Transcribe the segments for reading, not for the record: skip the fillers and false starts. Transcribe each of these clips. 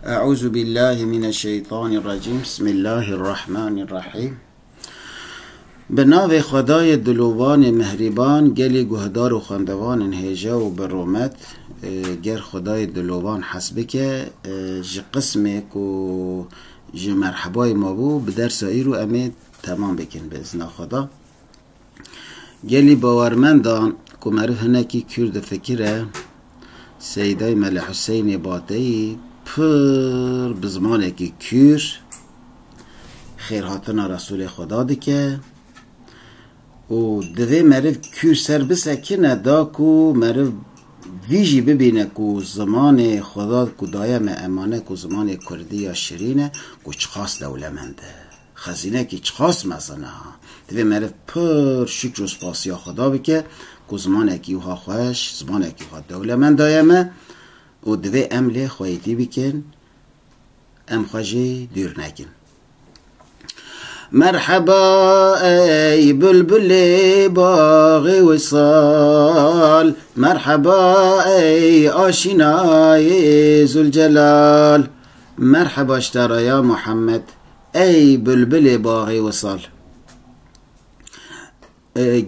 اعوذ بالله من الشیطان الرجیم. بسم الله الرحمن الرحیم. به نام خدای دلوان مهربان، گلی گهدار و خواندوان انهیجه و برومت. گر خدای دلوان حسبه که جه قسمه که جه مرحبای ما بو به درس ای رو امید تمام بکن به ازن خدا. گلی باورمندان که معروف هنکی کرد فکره سیدای ملح حسین باطی پر بزمانه که کور خیرهاتنا رسول خدا دکه و دوی معروف کور سر بسکنه دا که معروف ویجی ببینه که زمان خدا که دایم امانه که زمان کردی یا شیرینه که چخاص دولمنده خزینه که چخاص مزنه دوی معروف پر شکر و سپاسی خدا بکه که زمان که اوها خوش زمان که اوها دولمند دایمه و دوی عمل خواهیتی بکن ام خواهی دور نکن. مرحبا ای بلبل باغ وصال، مرحبا ای آشنای ذوالجلال، مرحبا اشترا یا محمد ای بلبل باغ وصال.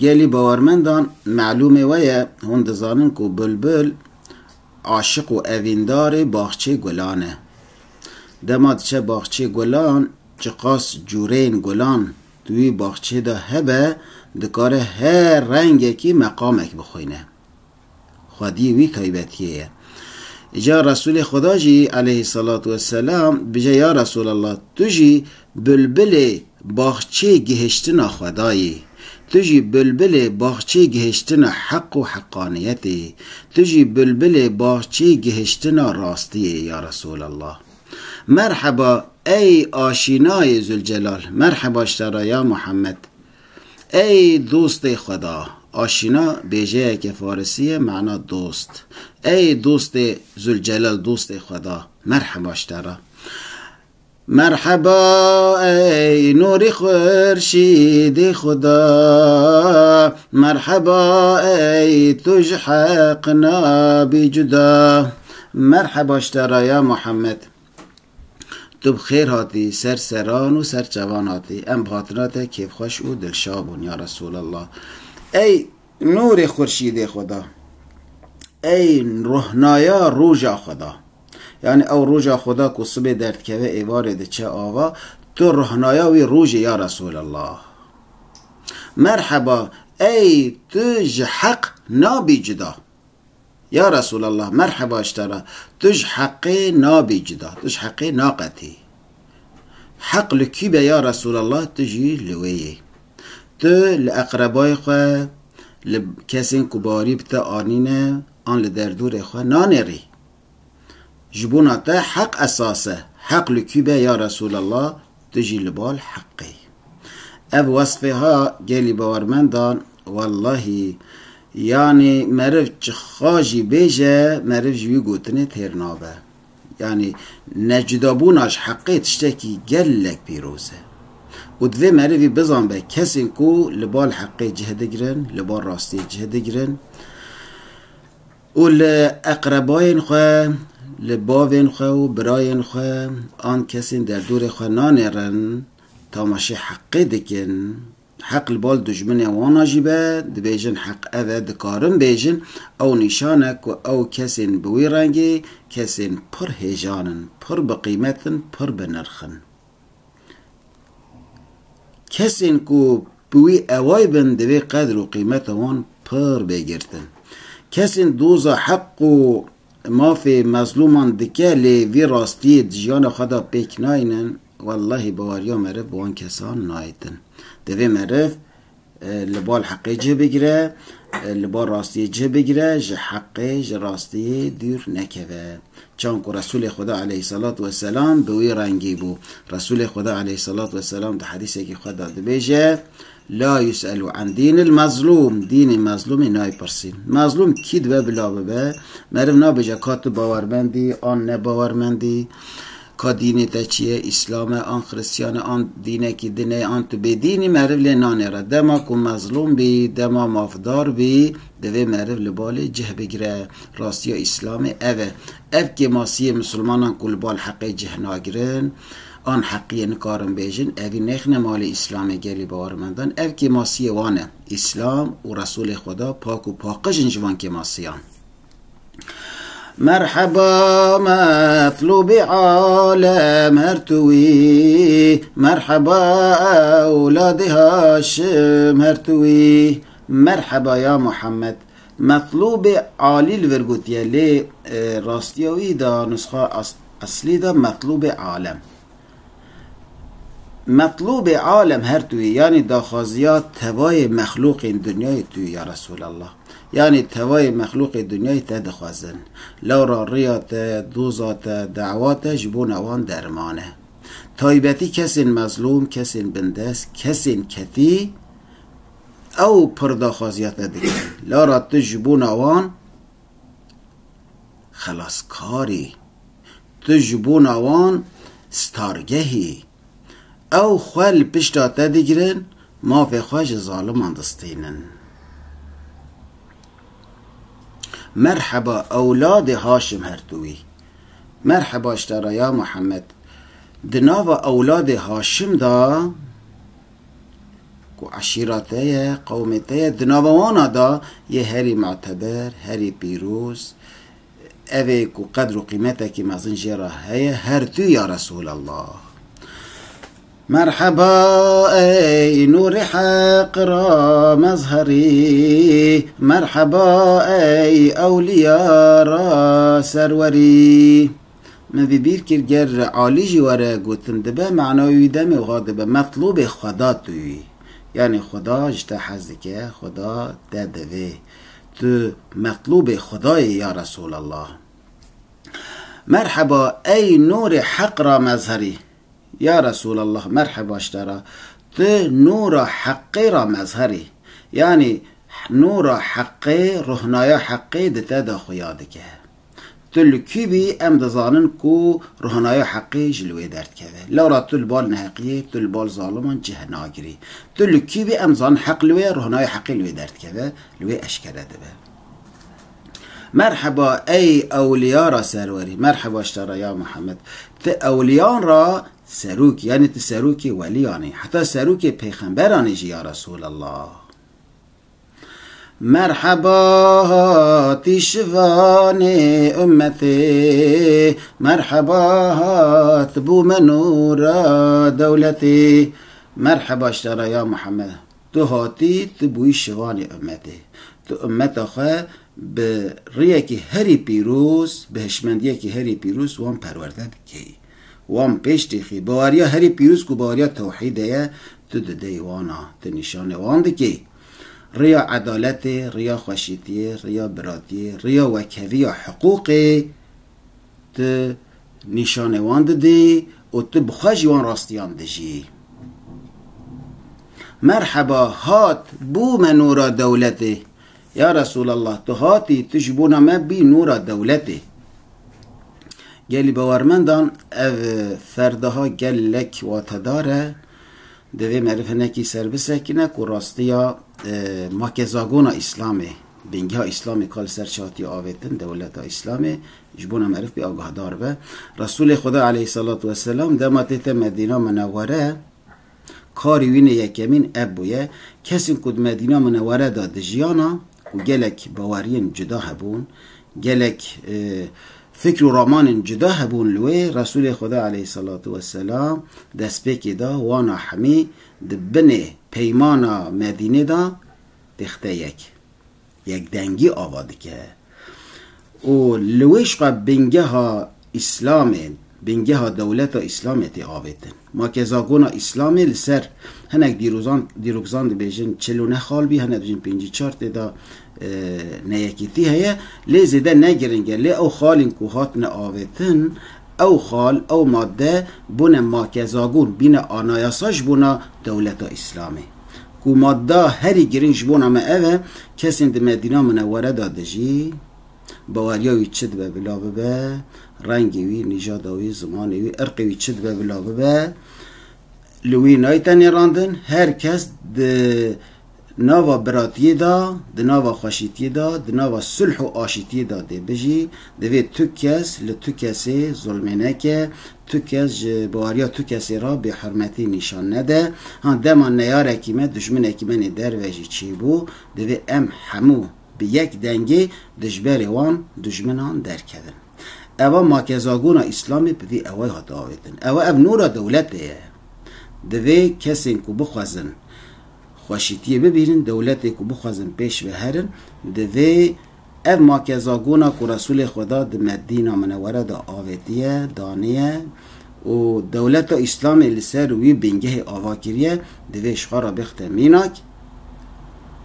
گلی باورمندان معلومه ویه هند زانن که بلبل عاشق و اویندار باغچه گلانه. دماد چه باغچه گلان چه قاس جورین گلان توی باغچه دا هبه دکاره هر رنگی که مقامک بخوینه خودی وی تایبتیه. اجا رسول خدا جی علیه الصلاة والسلام بجا یا رسول الله تو جی بلبل باغچه گهشتنا خدایی، تجي بلبل باغچه گهشتنا حق و حقانیتی، تجي بلبل باغچه گهشتنا راستی یا رسول الله. مرحبا ای آشنای ذوالجلال، مرحبا اشترا یا محمد ای دوست خدا. آشنا بیجه که فارسیه معنا دوست. ای دوست ذوالجلال دوست خدا مرحبا اشترا. مرحبا ای نور خورشید خدا، مرحبا ای تج حقنا بی جدا. مرحبا اشترا یا محمد تو بخیر هاتی سر سران و سر جوان هاتی ام خاطرات کیف خوش و دلشابون یا رسول الله. ای نور خورشید خدا، ای روحنایا روژا خدا، یعنی او روژا خدا که صبح درد که ایوارد چه آوا تو روحنایاوی روژ یا رسول الله. مرحبا ای تج حق نابی جدا یا رسول الله. مرحبا اشترا تج حق نابی جدا، تج حق ناقتی حق لکیبه یا رسول الله تجی لویه. تو لأقربای خواه لکسین کباری بتا آنینه آن لدردور خواه نانری جبوناتا حق اساسه حق لکیبه یا رسول الله تجی لبال حقی. اب وصفه ها گلی باورمندان والله یعنی مرف خاجی بیجه مرف جوی گوتنه ترنابه، یعنی نجدابوناش حقی تشتکی گلک پیروزه و دوی مرفی بزن به کسی کو لبال حقی جهده گرن لبال راستی جهده گرن و لأقرباین خواه لباوین خواه و براین خواه آن کسی در دور خواه نانرن تاماشه حقی دکن. حق البال دجمن وانا جیبه دبیجن حق اوه دکارن بیجن او نشانک و او کسین بوی رنگی کسین پر هیجانن پر بقیمتن پر بنرخن. کسین کو بوی اوای بن دوی قدر و قیمت وان پر بگیرتن. کسین دوزا حق و مافی مظلومان دکه وی راستی جیان خدا پیک ناینن والله باوریا مرف بوان کسان نایتن. دوی معرف لبال حقی جه بگیره لبال راستی جه بگیره جه حقی جه راستی دور نکوه. چون که رسول خدا علیه الصلاة والسلام بوی رنگی بو. رسول خدا علیه الصلاة والسلام ده حدیثی که خدا ده بیجه لا یسألو عن دین المظلوم، دین مظلوم نای پرسین. مظلوم کی دو بلا ببه معرف نا بجه کات باورمندی آن نباورمندی که دینی تا چیه اسلام آن خریسیان آن دینه که دینه آن تو به دینی معرف لنانه را دما که مظلوم بی دما مافدار بی دوی معرف لبال جه بگیره راستی اسلام او که ماسی مسلمانان کل بال حق جه ناگرن آن حقی نکارم بیجن اوی نخنه مال اسلام گلی باورمندان او که ماسی وانه اسلام و رسول خدا پاک و پاکش جوان که ماسیان مرحبا مطلوب عالم هرتوی مرحبا اولاد هاشم هرتوی مرحبا یا محمد مطلوب عالی الورگوتیه لی راستیوی دا نسخه اصلی دا مطلوب عالم مطلوب عالم هرتوی یعنی دا خازیات توای مخلوق این دنیای توی یا رسول الله یعنی توای مخلوق دنیای تا دخوازن لورا ریات دوزات دعوات جبون اوان درمانه تایبتی کسین مظلوم کسین بندست کسین کتی او پرداخوازیات دیگه لورا تجبون اوان خلاصکاری تجبون اوان ستارگهی او خوال پشتا دیگرن ما فی خواج ظالمان دستینن مرحبا اولاد هاشم هرتوی مرحبا اشترا یا محمد دناو اولاد هاشم دا کو عشیراته قومته دناوانا دا یه هری معتبر هری پیروز اوه کو قدر و قیمته که مزن جرا هیه هرتوی یا رسول الله مرحبا ای نور حق را مظهری مرحبا ای اولیا را سروری ما بیر کرگر عالی جواره گوتن دبه معناوی دم و غادبه مطلوب خدا توی یعنی خدا جتا حزکه خدا دادوه تو مطلوب خدای یا رسول الله مرحبا ای نور حق را مظهری یا رسول الله مرحبا اشترا تو نور حقی را مظهری یعنی نور حقی رهنایا حقی دتا دا خویاده که تل کی بی ام دزانن کو رهنایا حقی جلوی درد که لورا تل بال نحقی تل بال ظالمان جه ناگری تل کی بی ام زان حق لوی رهنایا حقی لوی درد که لوی اشکره ده مرحبا ای اولیا را سروری مرحبا اشترا یا محمد ت اولیان را سروک یعنی ت سروک ولیانی حتی سروک پیغمبرانی یا رسول الله مرحبا تیشوان امتی مرحبا تبو منورا دولتی مرحبا اشترا یا محمد تو هاتی تبوی شوان امتی تو امت آخه به ریه که هری پیروز به هشمندیه که هری پیروز وان پرورده کی وان پیشتی خی باوریا هری پیروز کو باوریا توحیده تو ده وانا تو نشانه وان کی ریا عدالت ریا خوشیتی ریا براتی ریا وکوی حقوقی تو نشانه وان ده و تو بخواجی وان راستیان دجی مرحبا هات بو منورا دولتی یا رسول الله تو هاتی تجبونا ما بی نورا دولتی گلی باورمندان او فردها گلک واتداره دوی معرفه نکی سربسه کنه که راستیا ماکزاگونا اسلامه بینگی ها اسلامی کال سرچاتی آویتن دولت ها اسلامی جبونا معرف بی آگاه دار به رسول خدا علیه صلات و سلام دماتیت مدینه منوره کاری وین یکمین ابویه کسی کد مدینه منوره داد جیانا و گلک باورین جدا هبون گلک فکر و رامان جدا هبون لوی رسول خدا علیه صلات و سلام دست پیکی دا وانا حمی دبن پیمانا مدینه دا دخته یک دنگی آواده که و لویش قا بینگه ها اسلامه بینگه ها دولت اسلامه تی آویدن ما که زاگونا اسلامی لسر هنک دیروگزان دی بیجن چلونه خال بی هنک بیجن 54 دا نیکیتی هیا لیزی ده نگرنگه لی او خالین که هاتن آویدن او خال او ماده بونه ما که زاگون بین آنایاساش بونه دولت اسلامی که ماده هری گرنج بونه ما اوه کسی دی مدینه منوره داده جی باوریاوی چد به بلا ببه، رنگیوی، نژاداوی، زمانیوی، ارقیوی چد به بلا ببه، لوی نایتنی راندن هر کس ده ناوا براتیه دا، ده ناوا خوشیتیه دا، ده ناوا صلح و آشیتیه دا ده بجی دوی تو کس لتو کسی ظلمینه که تو کس بواریا تو کسی را به حرمتی نشان نده. هان دمان نیار اکیمه دشمن اکیمه در وجی چی بو دوی ام همو به یک دنگی دجبر وان دشمنان در کدن. اوا ماکزاگونا اسلامی بدی اوای ها داویدن اوا اب نورا دولته دوی کسی که بخوازن خوشیتیه ببینن دولتی که بخوازن پیش بهرن دوی اف ماکزاگونا که رسول خدا ده مدینه منوره ده آویدیه دانیه و دولت اسلام لسر وی بینگه آواکریه دوی شخارا بخته میناک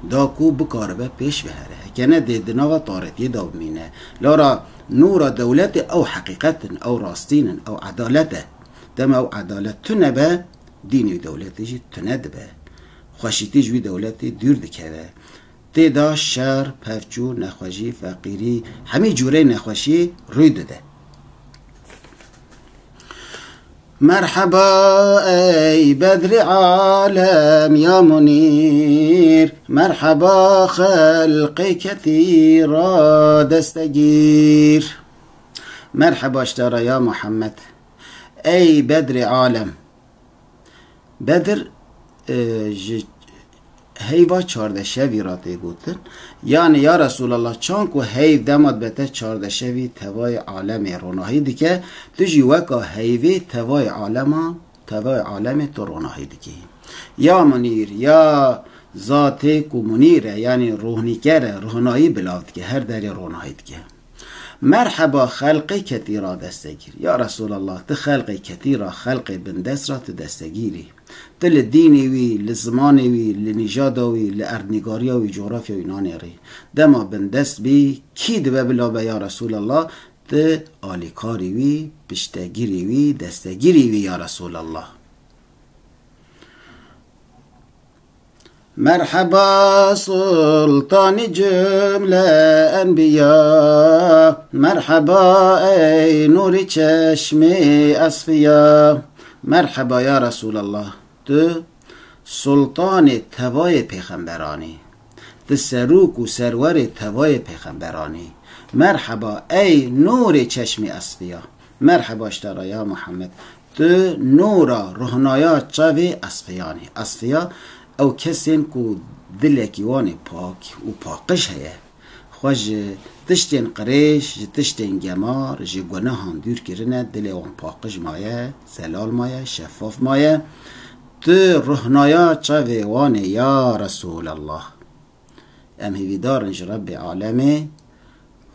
دا کو بکاربه پیش بهره کنه ده دناغا طارتیه دا بمینه لارا نور دولت او حقیقت او راستین او عدالت دم او عدالت تنبه دینی دولتی تندبه خوشیتی جوی دولتی دور دکره تیدا شر، پفچو، نخوشی، فقیری همه جوره نخوشی روی داده. مرحبا ای بدر عالم یا منیر، مرحبا خلقی کثیرا دستگیر. مرحبا اشترا یا محمد ای بدر عالم. بدر هیوا 14 شوی را گوتن یعنی یا رسول الله چون که هیو دماد بته 14 شوی توای عالم روناهی دیگه تجی وکا هیوی توای عالم تو روناهی دیگه یا منیر یا ذاتی که منیره یعنی روحنیگره روناهی بلاود که هر دری روناهی دیگه. مرحبا خلقی کثیرا دستگیر یا رسول الله تو خلقی کثیرا خلقی بندست را تو دستگیری تو لدینی وی لزمانی وی لنجادوی لارنگاری وی جغرافیا وی نانیری دما بندست بی کی دو بلا به یا رسول الله تو آلیکاری وی پشتگیری وی دستگیری وی یا رسول الله. مرحبا سلطان جمله انبیا، مرحبا ای نور چشم اصفیا. مرحبا یا رسول الله تو سلطان توای پیغمبرانی، تو سروک و سرور توای پیغمبرانی. مرحبا ای نور چشم اصفیا. مرحبا اشترا یا محمد تو نورا رهنایا چوی اصفیانی. اصفیا او کسین کو دلکی وان پاک و پاکش هیه خوش تشتین قریش تشتین گمار جی گناهان دور کرنه دل وان پاکش مایه زلال مایه شفاف مایه تو رهنایا چوی وان یا رسول الله. ام هیویدارنج رب عالمه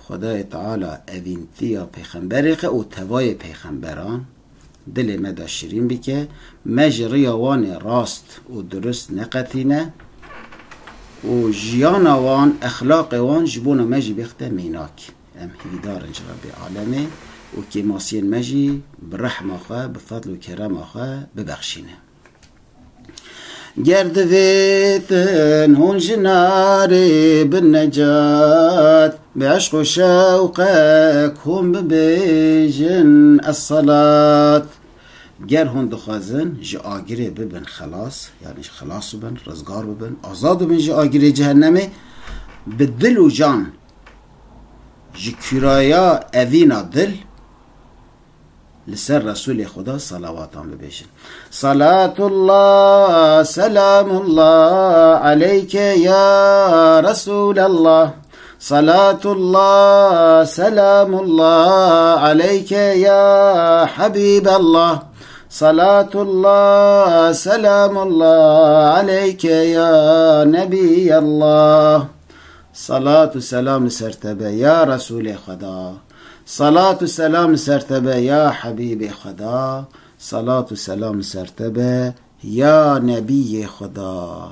خدای تعالی اوینتیا پیغمبرقه و توای پیغمبران دل مدا شیرین بکه مجری وان راست و درست نقتینه و جیان وان اخلاق وان جبون مجی بخته میناک. ام هیدارنج رب عالمه و که ماسین مجی برحم آخواه بفضل و کرم آخواه ببخشینه. گرد ویتن هون جناری بالنجات بعشق و شوقك هم ببیجن الصلاة. گر هون دخوازن جا آگیره ببن خلاص یعنی خلاص ببن رزگار ببن آزاد ببن جا آگیره جهنمه بدل و جان جا کرایا اوینا دل لسر رسول خدا صلواتان ببیشن. صلاة الله سلام الله عليك يا رسول الله. صلاة الله سلام الله عليك يا حبيب الله. صلاة الله سلام الله عليك يا نبي الله. صلاة سلام سرتبه يا رسول خدا. صلاة سلام سرتبه يا حبيب خدا. صلاة سلام سرتبه يا نبي خدا.